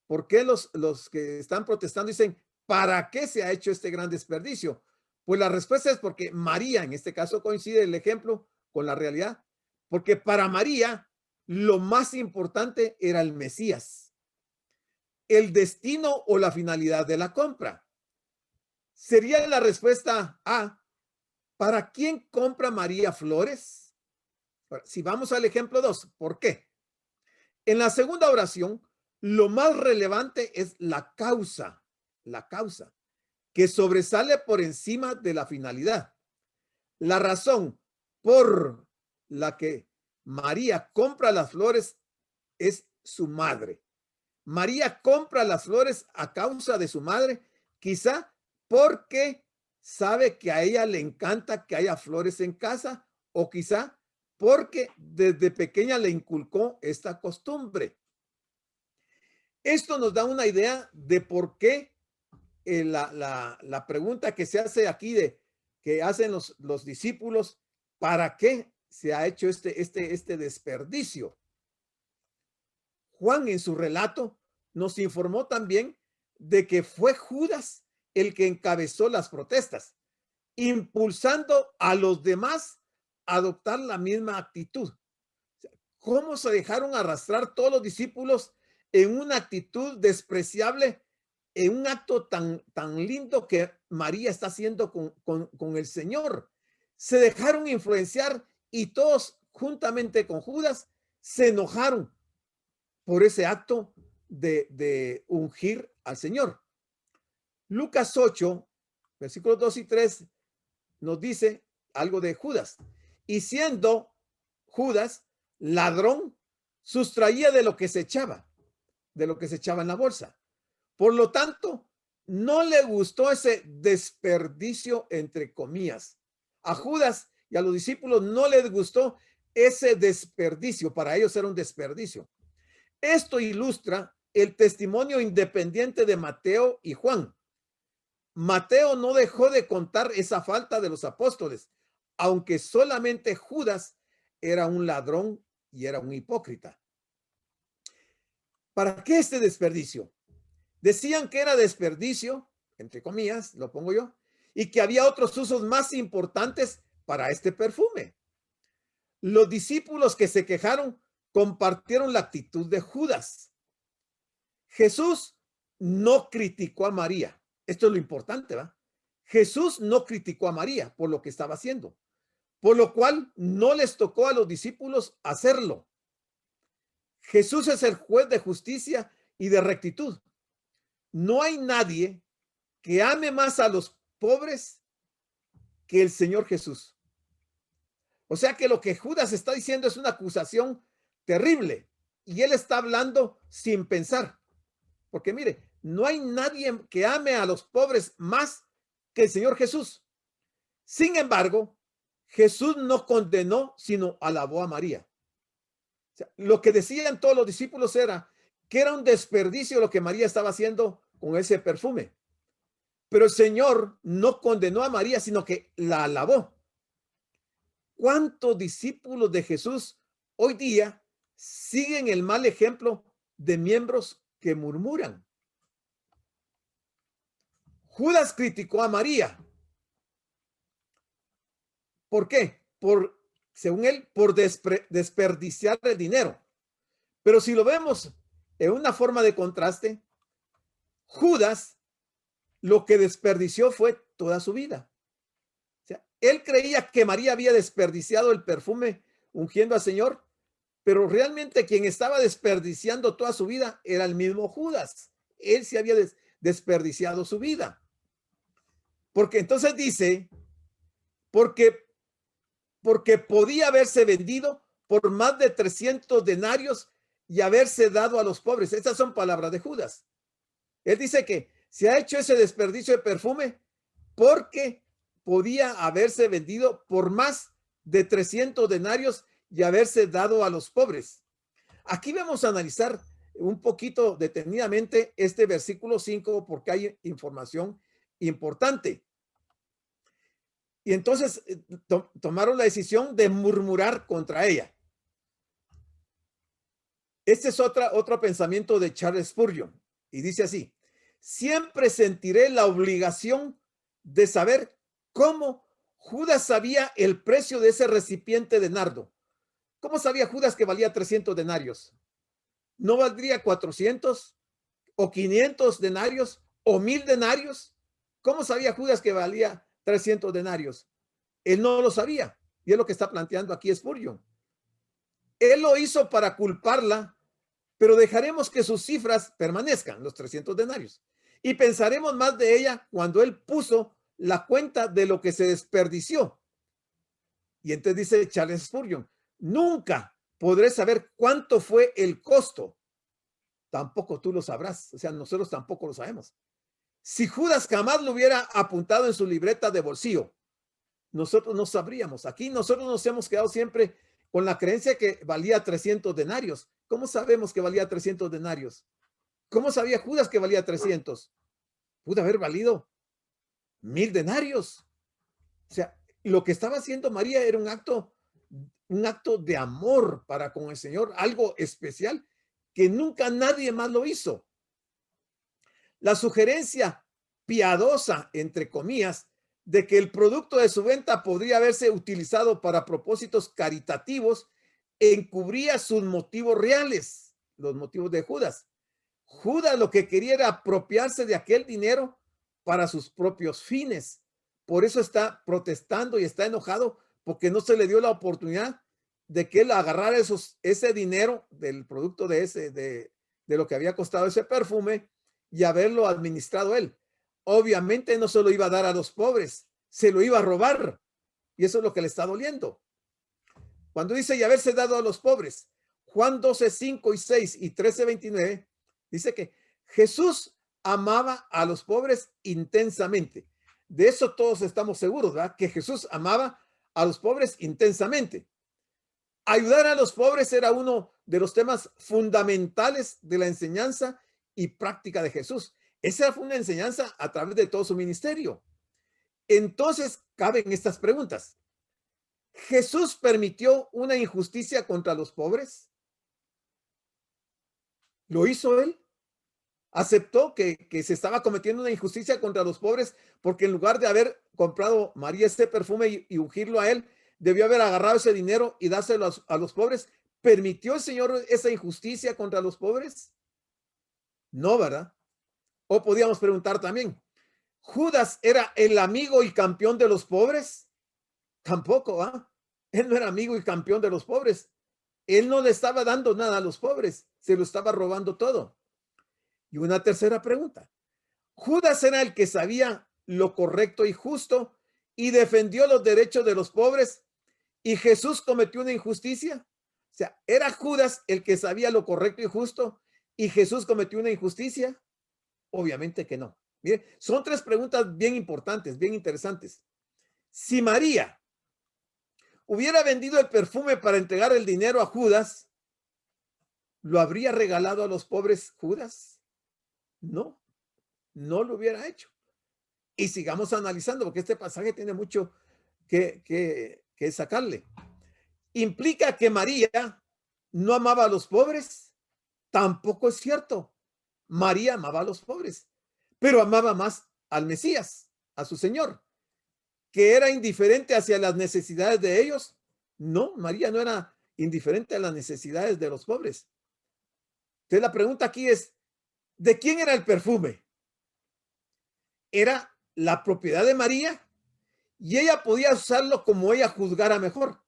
¿Por qué los que están protestando dicen, ¿para qué se ha hecho este gran desperdicio? Pues la respuesta es porque María, en este caso coincide el ejemplo con la realidad, porque para María lo más importante era el Mesías, el destino o la finalidad de la compra. Sería la respuesta A, ¿para quién compra María flores? Si vamos al ejemplo 2, ¿por qué? En la segunda oración, lo más relevante es la causa, que sobresale por encima de la finalidad. La razón por la que María compra las flores es su madre. María compra las flores a causa de su madre, quizá porque sabe que a ella le encanta que haya flores en casa, o quizá porque desde pequeña le inculcó esta costumbre. Esto nos da una idea de por qué la pregunta que se hace aquí, que hacen los discípulos, ¿para qué se ha hecho este desperdicio? Juan en su relato nos informó también de que fue Judas el que encabezó las protestas, impulsando a los demás a adoptar la misma actitud. ¿Cómo se dejaron arrastrar todos los discípulos en una actitud despreciable, en un acto tan lindo que María está haciendo con el Señor? Se dejaron influenciar y todos, juntamente con Judas, se enojaron por ese acto de ungir al Señor. Lucas 8, versículos 2 y 3, nos dice algo de Judas. Y siendo Judas ladrón, sustraía de lo que se echaba en la bolsa. Por lo tanto, no le gustó ese desperdicio, entre comillas. A Judas y a los discípulos no les gustó ese desperdicio. Para ellos era un desperdicio. Esto ilustra el testimonio independiente de Mateo y Juan. Mateo no dejó de contar esa falta de los apóstoles, aunque solamente Judas era un ladrón y era un hipócrita. ¿Para qué este desperdicio? Decían que era desperdicio, entre comillas, lo pongo yo, y que había otros usos más importantes para este perfume. Los discípulos que se quejaron compartieron la actitud de Judas. Jesús no criticó a María. Esto es lo importante, ¿va? Jesús no criticó a María por lo que estaba haciendo, por lo cual no les tocó a los discípulos hacerlo. Jesús es el juez de justicia y de rectitud. No hay nadie que ame más a los pobres que el Señor Jesús. O sea que lo que Judas está diciendo es una acusación terrible y él está hablando sin pensar. Porque mire, no hay nadie que ame a los pobres más que el Señor Jesús. Sin embargo, Jesús no condenó, sino alabó a María. O sea, lo que decían todos los discípulos era que era un desperdicio lo que María estaba haciendo con ese perfume. Pero el Señor no condenó a María, sino que la alabó. ¿Cuántos discípulos de Jesús hoy día siguen el mal ejemplo de miembros que murmuran? Judas criticó a María. ¿Por qué? Según él, por desperdiciar el dinero. Pero si lo vemos en una forma de contraste, Judas lo que desperdició fue toda su vida. O sea, él creía que María había desperdiciado el perfume ungiendo al Señor, pero realmente quien estaba desperdiciando toda su vida era el mismo Judas. Él se había desperdiciado su vida. Porque entonces dice, porque podía haberse vendido por más de 300 denarios y haberse dado a los pobres. Estas son palabras de Judas. Él dice que se ha hecho ese desperdicio de perfume porque podía haberse vendido por más de 300 denarios y haberse dado a los pobres. Aquí vamos a analizar un poquito detenidamente este versículo 5 porque hay información importante. Y entonces tomaron la decisión de murmurar contra ella. Este es otro pensamiento de Charles Spurgeon. Y dice así: siempre sentiré la obligación de saber cómo Judas sabía el precio de ese recipiente de nardo. ¿Cómo sabía Judas que valía 300 denarios? ¿No valdría 400 o 500 denarios o 1000 denarios? ¿Cómo sabía Judas que valía 300 denarios? Él no lo sabía. Y es lo que está planteando aquí Spurgeon. Él lo hizo para culparla, pero dejaremos que sus cifras permanezcan, los 300 denarios. Y pensaremos más de ella cuando él puso la cuenta de lo que se desperdició. Y entonces dice Charles Spurgeon: nunca podré saber cuánto fue el costo. Tampoco tú lo sabrás. O sea, nosotros tampoco lo sabemos. Si Judas jamás lo hubiera apuntado en su libreta de bolsillo, nosotros no sabríamos. Aquí nosotros nos hemos quedado siempre con la creencia que valía 300 denarios. ¿Cómo sabemos que valía 300 denarios? ¿Cómo sabía Judas que valía 300? Pudo haber valido 1000 denarios. O sea, lo que estaba haciendo María era un acto de amor para con el Señor, algo especial que nunca nadie más lo hizo. La sugerencia piadosa, entre comillas, de que el producto de su venta podría haberse utilizado para propósitos caritativos encubría sus motivos reales, los motivos de Judas. Judas lo que quería era apropiarse de aquel dinero para sus propios fines. Por eso está protestando y está enojado porque no se le dio la oportunidad de que él agarrara ese dinero del producto de lo que había costado ese perfume y haberlo administrado él. Obviamente no se lo iba a dar a los pobres, se lo iba a robar. Y eso es lo que le está doliendo. Cuando dice y haberse dado a los pobres, Juan 12, 5 y 6 y 13, 29, dice que Jesús amaba a los pobres intensamente. De eso todos estamos seguros, ¿verdad? Que Jesús amaba a los pobres intensamente. Ayudar a los pobres era uno de los temas fundamentales de la enseñanza y práctica de Jesús. Esa fue una enseñanza a través de todo su ministerio. Entonces, caben estas preguntas. ¿Jesús permitió una injusticia contra los pobres? ¿Lo hizo él? ¿Aceptó que se estaba cometiendo una injusticia contra los pobres porque en lugar de haber comprado María ese perfume y ungirlo a él, debió haber agarrado ese dinero y dárselo a los pobres? ¿Permitió el Señor esa injusticia contra los pobres? No, ¿verdad? O podíamos preguntar también, ¿Judas era el amigo y campeón de los pobres? Tampoco, ¿ah? Él no era amigo y campeón de los pobres. Él no le estaba dando nada a los pobres, se lo estaba robando todo. Y una tercera pregunta. ¿Judas era el que sabía lo correcto y justo y defendió los derechos de los pobres y Jesús cometió una injusticia? O sea, ¿era Judas el que sabía lo correcto y justo y Jesús cometió una injusticia? Obviamente que no. Mire, son tres preguntas bien importantes, bien interesantes. Si María hubiera vendido el perfume para entregar el dinero a Judas, ¿lo habría regalado a los pobres Judas? No, no lo hubiera hecho. Y sigamos analizando, porque este pasaje tiene mucho que sacarle. ¿Implica que María no amaba a los pobres? Tampoco es cierto. María amaba a los pobres, pero amaba más al Mesías, a su Señor. ¿Que era indiferente hacia las necesidades de ellos? No, María no era indiferente a las necesidades de los pobres. Entonces la pregunta aquí es, ¿de quién era el perfume? Era la propiedad de María y ella podía usarlo como ella juzgara mejor.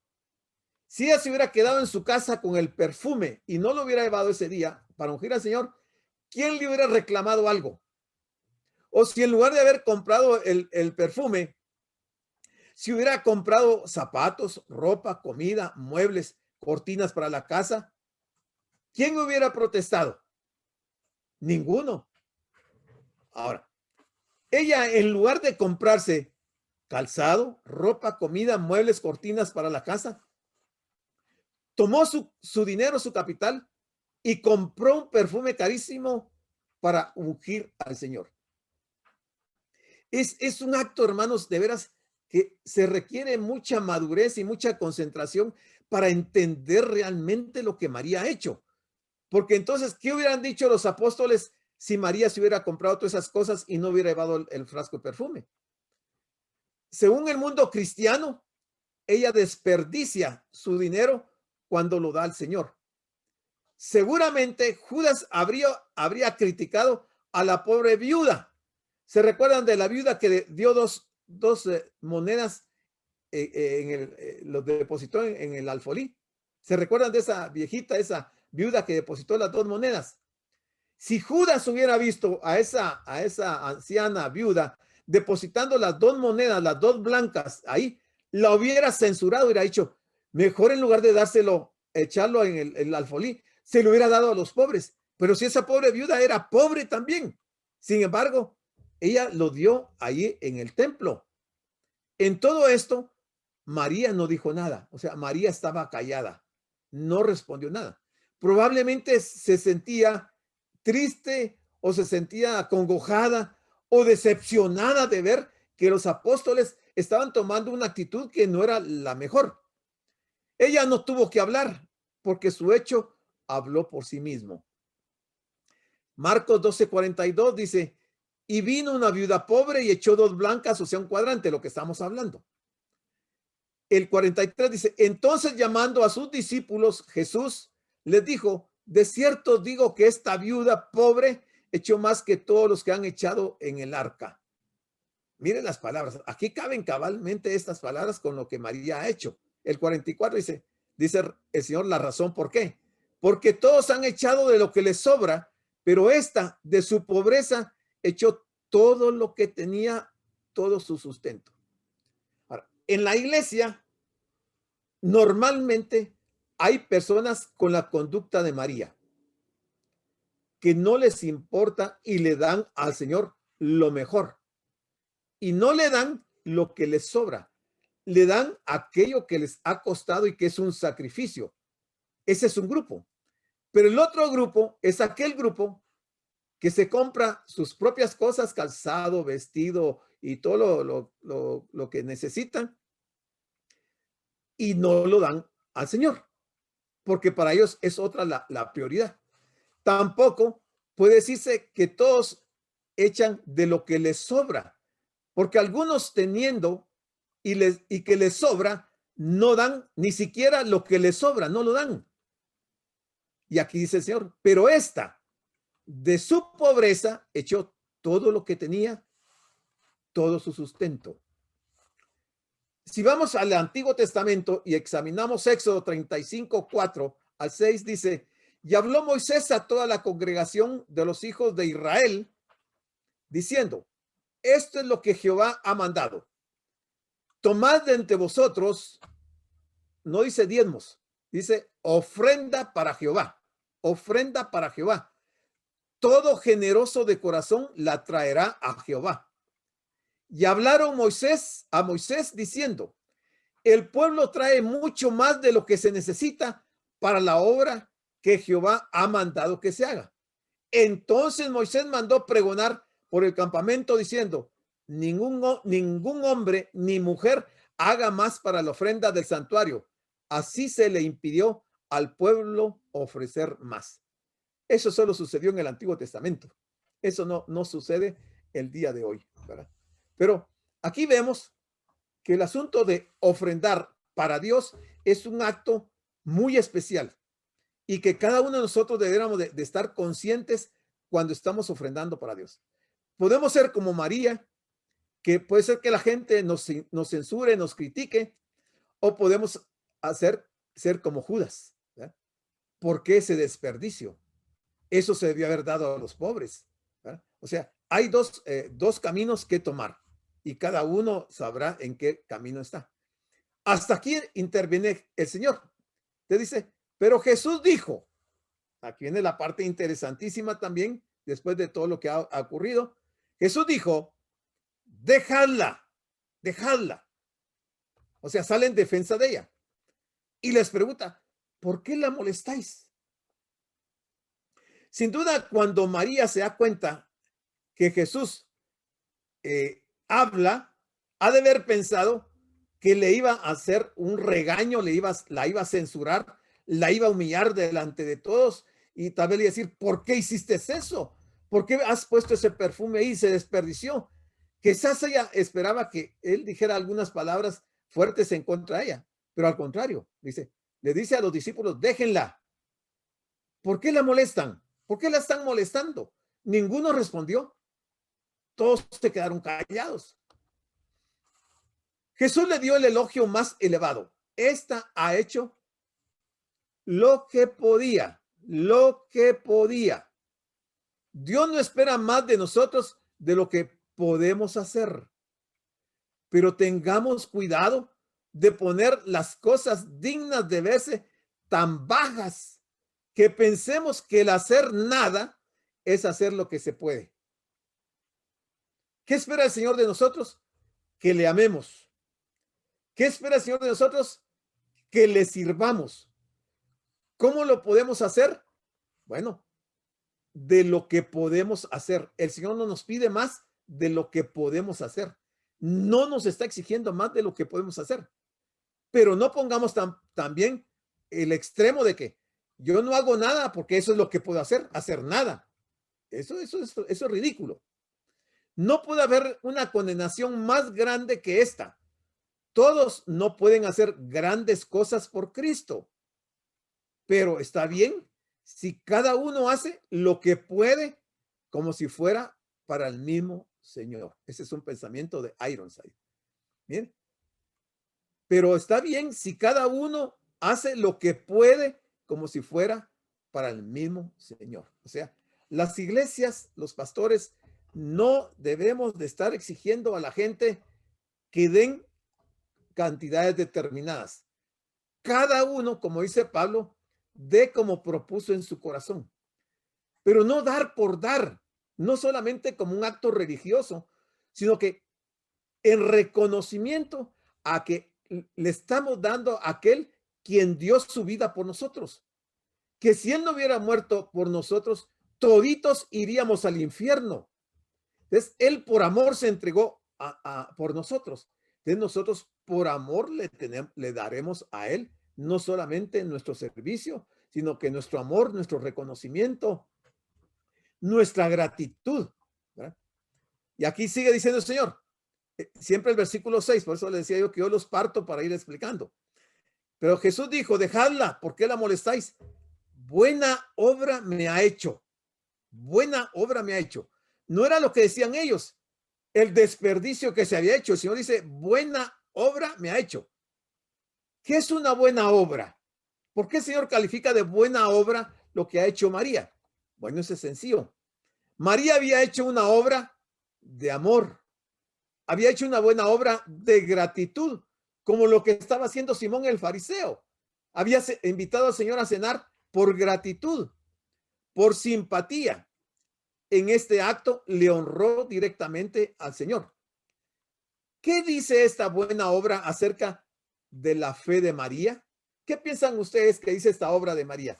Si ella se hubiera quedado en su casa con el perfume y no lo hubiera llevado ese día para ungir al Señor, ¿quién le hubiera reclamado algo? O si en lugar de haber comprado el perfume, si hubiera comprado zapatos, ropa, comida, muebles, cortinas para la casa, ¿quién hubiera protestado? Ninguno. Ahora, ella en lugar de comprarse calzado, ropa, comida, muebles, cortinas para la casa, tomó su dinero, su capital y compró un perfume carísimo para ungir al Señor. Es un acto, hermanos, de veras que se requiere mucha madurez y mucha concentración para entender realmente lo que María ha hecho. Porque entonces, ¿qué hubieran dicho los apóstoles si María se hubiera comprado todas esas cosas y no hubiera llevado el frasco de perfume. Según el mundo cristiano, ella desperdicia su dinero cuando lo da al Señor. Seguramente Judas habría criticado a la pobre viuda. ¿Se recuerdan de la viuda que dio dos monedas los depositó en el alfolí? ¿Se recuerdan de esa viejita, esa viuda que depositó las 2 monedas? Si Judas hubiera visto a esa anciana viuda depositando las 2 monedas, las 2 blancas ahí, la hubiera censurado, hubiera dicho, mejor en lugar de dárselo, echarlo en el alfolí, se lo hubiera dado a los pobres. Pero si esa pobre viuda era pobre también, sin embargo, ella lo dio ahí en el templo. En todo esto, María no dijo nada, o sea, María estaba callada, no respondió nada. Probablemente se sentía triste o se sentía acongojada o decepcionada de ver que los apóstoles estaban tomando una actitud que no era la mejor. Ella no tuvo que hablar porque su hecho habló por sí mismo. Marcos 12:42 dice, y vino una viuda pobre y echó 2 blancas, o sea, un cuadrante, lo que estamos hablando. El 43 dice, entonces llamando a sus discípulos, Jesús les dijo, de cierto digo que esta viuda pobre echó más que todos los que han echado en el arca. Miren las palabras, aquí caben cabalmente estas palabras con lo que María ha hecho. El 44 dice el Señor la razón, ¿por qué? Porque todos han echado de lo que les sobra, pero esta de su pobreza echó todo lo que tenía, todo su sustento. Ahora, en la iglesia, normalmente hay personas con la conducta de María, que no les importa y le dan al Señor lo mejor. Y no le dan lo que les sobra, le dan aquello que les ha costado y que es un sacrificio. Ese es un grupo. Pero el otro grupo es aquel grupo que se compra sus propias cosas, calzado, vestido y todo lo que necesitan y no lo dan al Señor, porque para ellos es otra la prioridad. Tampoco puede decirse que todos echan de lo que les sobra, porque algunos teniendo y que les sobra, no dan ni siquiera lo que les sobra, no lo dan. Y aquí dice el Señor, pero esta de su pobreza echó todo lo que tenía, todo su sustento. Si vamos al Antiguo Testamento y examinamos Éxodo 35:4-6, dice, y habló Moisés a toda la congregación de los hijos de Israel, diciendo, esto es lo que Jehová ha mandado. Tomad de entre vosotros, no dice diezmos, dice ofrenda para Jehová, ofrenda para Jehová. Todo generoso de corazón la traerá a Jehová. Y hablaron a Moisés diciendo, el pueblo trae mucho más de lo que se necesita para la obra que Jehová ha mandado que se haga. Entonces Moisés mandó pregonar por el campamento diciendo, ningún hombre ni mujer haga más para la ofrenda del santuario. Así se le impidió al pueblo ofrecer más. Eso solo sucedió en el Antiguo Testamento. Eso no sucede el día de hoy, ¿verdad? Pero aquí vemos que el asunto de ofrendar para Dios es un acto muy especial y que cada uno de nosotros deberíamos de estar conscientes cuando estamos ofrendando para Dios. Podemos ser como María, que puede ser que la gente nos censure, nos critique, o podemos ser como Judas. ¿Verdad? ¿Por qué ese desperdicio? Eso se debió haber dado a los pobres. ¿Verdad? O sea, hay dos caminos que tomar y cada uno sabrá en qué camino está. Hasta aquí interviene el Señor. Te dice, pero Jesús dijo, aquí viene la parte interesantísima también, después de todo lo que ha ocurrido. Jesús dijo, dejadla. O sea, sale en defensa de ella. Y les pregunta, ¿por qué la molestáis? Sin duda, cuando María se da cuenta que Jesús habla, ha de haber pensado que le iba a hacer un regaño, la iba a censurar, la iba a humillar delante de todos y tal vez le iba a decir, ¿por qué hiciste eso? ¿Por qué has puesto ese perfume ahí? Se desperdició. Quizás ella esperaba que él dijera algunas palabras fuertes en contra de ella, pero al contrario, le dice a los discípulos, déjenla. ¿Por qué la molestan? ¿Por qué la están molestando? Ninguno respondió. Todos se quedaron callados. Jesús le dio el elogio más elevado. Esta ha hecho lo que podía, lo que podía. Dios no espera más de nosotros de lo que podemos hacer. Pero tengamos cuidado de poner las cosas dignas de verse tan bajas que pensemos que el hacer nada es hacer lo que se puede. ¿Qué espera el Señor de nosotros? Que le amemos. ¿Qué espera el Señor de nosotros? Que le sirvamos. ¿Cómo lo podemos hacer? Bueno, de lo que podemos hacer. El Señor no nos pide más de lo que podemos hacer. No nos está exigiendo más de lo que podemos hacer. Pero no pongamos también el extremo de que yo no hago nada porque eso es lo que puedo hacer nada. Eso es ridículo. No puede haber una condenación más grande que esta. Todos no pueden hacer grandes cosas por Cristo, pero está bien si cada uno hace lo que puede como si fuera para el mismo Señor. Ese es un pensamiento de Ironside. Bien. Pero está bien si cada uno hace lo que puede como si fuera para el mismo Señor. O sea, las iglesias, los pastores, no debemos de estar exigiendo a la gente que den cantidades determinadas. Cada uno, como dice Pablo, dé como propuso en su corazón. Pero no dar por dar, no solamente como un acto religioso, sino que en reconocimiento a que le estamos dando a aquel quien dio su vida por nosotros. Que si él no hubiera muerto por nosotros, toditos iríamos al infierno. Entonces, él por amor se entregó por nosotros. Entonces, nosotros por amor le daremos a él no solamente nuestro servicio, sino que nuestro amor, nuestro reconocimiento, nuestra gratitud. ¿Verdad? Y aquí sigue diciendo el Señor, siempre el versículo 6, por eso le decía yo que yo los parto para ir explicando. Pero Jesús dijo, dejadla, ¿por qué la molestáis? Buena obra me ha hecho. Buena obra me ha hecho. No era lo que decían ellos, el desperdicio que se había hecho. El Señor dice, buena obra me ha hecho. ¿Qué es una buena obra? ¿Por qué el Señor califica de buena obra lo que ha hecho María? Bueno, eso es sencillo. María había hecho una obra de amor. Había hecho una buena obra de gratitud, como lo que estaba haciendo Simón el fariseo. Había invitado al Señor a cenar por gratitud, por simpatía. En este acto le honró directamente al Señor. ¿Qué dice esta buena obra acerca de la fe de María? ¿Qué piensan ustedes que dice esta obra de María?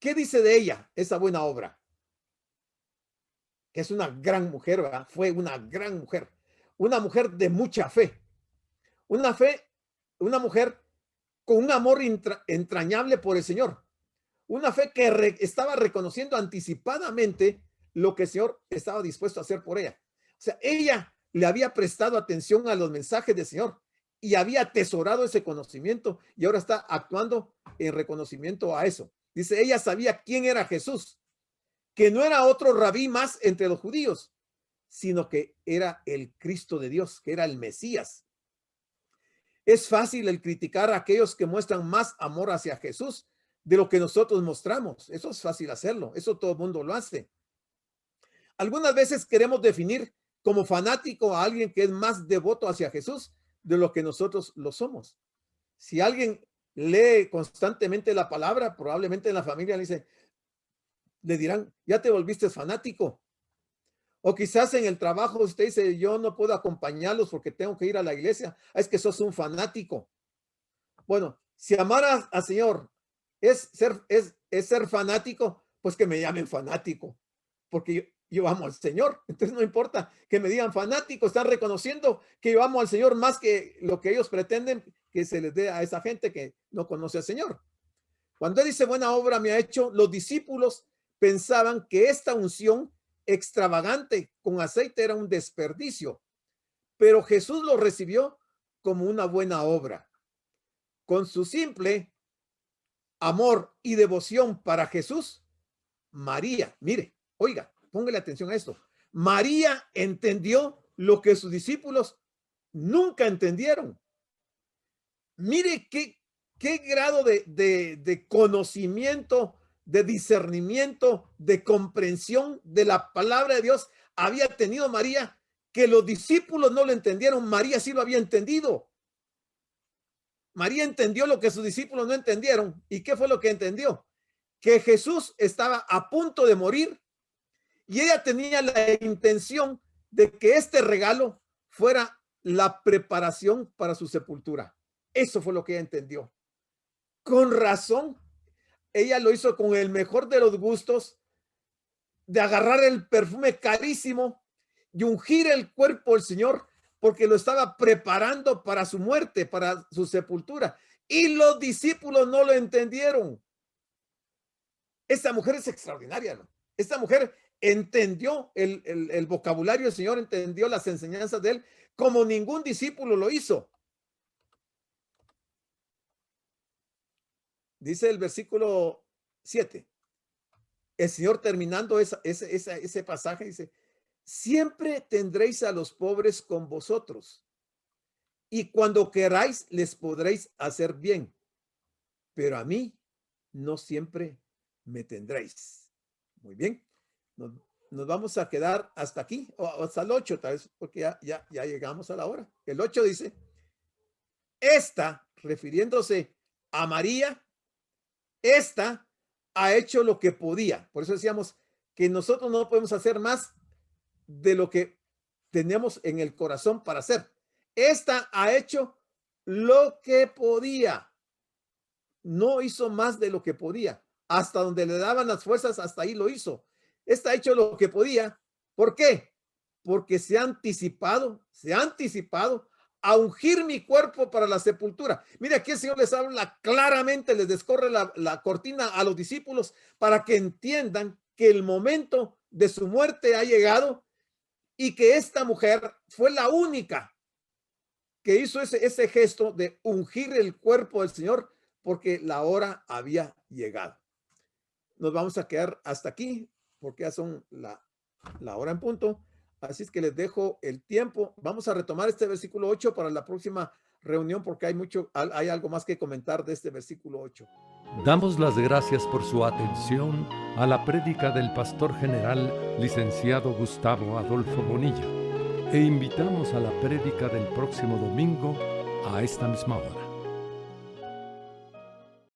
¿Qué dice de ella esa buena obra? Que es una gran mujer, ¿verdad? Fue una gran mujer, una mujer de mucha fe, una mujer con un amor entrañable por el Señor, una fe que estaba reconociendo anticipadamente lo que el Señor estaba dispuesto a hacer por ella. O sea, ella le había prestado atención a los mensajes del Señor y había atesorado ese conocimiento y ahora está actuando en reconocimiento a eso. Dice, ella sabía quién era Jesús, que no era otro rabí más entre los judíos, sino que era el Cristo de Dios, que era el Mesías. Es fácil el criticar a aquellos que muestran más amor hacia Jesús de lo que nosotros mostramos. Eso es fácil hacerlo. Eso todo el mundo lo hace. Algunas veces queremos definir como fanático a alguien que es más devoto hacia Jesús de lo que nosotros lo somos. Si alguien lee constantemente la palabra, probablemente en la familia le dirán, ya te volviste fanático. O quizás en el trabajo usted dice, yo no puedo acompañarlos porque tengo que ir a la iglesia. Es que sos un fanático. Bueno, si amar al Señor es ser fanático, pues que me llamen fanático, porque yo amo al Señor. Entonces no importa que me digan fanático, están reconociendo que yo amo al Señor más que lo que ellos pretenden que se les dé a esa gente que no conoce al Señor. Cuando él dice buena obra me ha hecho, los discípulos pensaban que esta unción extravagante con aceite era un desperdicio, pero Jesús lo recibió como una buena obra. Con su simple amor y devoción para Jesús, María, mire, oiga, póngale atención a esto. María entendió lo que sus discípulos nunca entendieron. Mire qué grado de conocimiento, de discernimiento, de comprensión de la palabra de Dios había tenido María, que los discípulos no lo entendieron. María sí lo había entendido. María entendió lo que sus discípulos no entendieron. ¿Y qué fue lo que entendió? Que Jesús estaba a punto de morir y ella tenía la intención de que este regalo fuera la preparación para su sepultura. Eso fue lo que ella entendió. Con razón, ella lo hizo con el mejor de los gustos, de agarrar el perfume carísimo y ungir el cuerpo del Señor, porque lo estaba preparando para su muerte, para su sepultura. Y los discípulos no lo entendieron. Esta mujer es extraordinaria, ¿no? Esta mujer entendió el vocabulario del Señor, entendió las enseñanzas de él, como ningún discípulo lo hizo. Dice el versículo 7. El Señor, terminando ese pasaje, dice: siempre tendréis a los pobres con vosotros, y cuando queráis les podréis hacer bien, pero a mí no siempre me tendréis. Muy bien, nos vamos a quedar hasta aquí, o hasta el 8, tal vez, porque ya llegamos a la hora. El 8 dice: esta, refiriéndose a María, esta ha hecho lo que podía. Por eso decíamos que nosotros no podemos hacer más de lo que tenemos en el corazón para hacer. Esta ha hecho lo que podía. No hizo más de lo que podía. Hasta donde le daban las fuerzas, hasta ahí lo hizo. Esta ha hecho lo que podía. ¿Por qué? Porque se ha anticipado a ungir mi cuerpo para la sepultura. Mira, aquí el Señor les habla claramente, les descorre la cortina a los discípulos para que entiendan que el momento de su muerte ha llegado y que esta mujer fue la única que hizo ese gesto de ungir el cuerpo del Señor, porque la hora había llegado. Nos vamos a quedar hasta aquí porque ya son la hora en punto. Así es que les dejo el tiempo. Vamos a retomar este versículo 8 para la próxima reunión, porque hay algo más que comentar de este versículo 8. Damos las gracias por su atención a la prédica del pastor general licenciado Gustavo Adolfo Bonilla e invitamos a la prédica del próximo domingo a esta misma hora.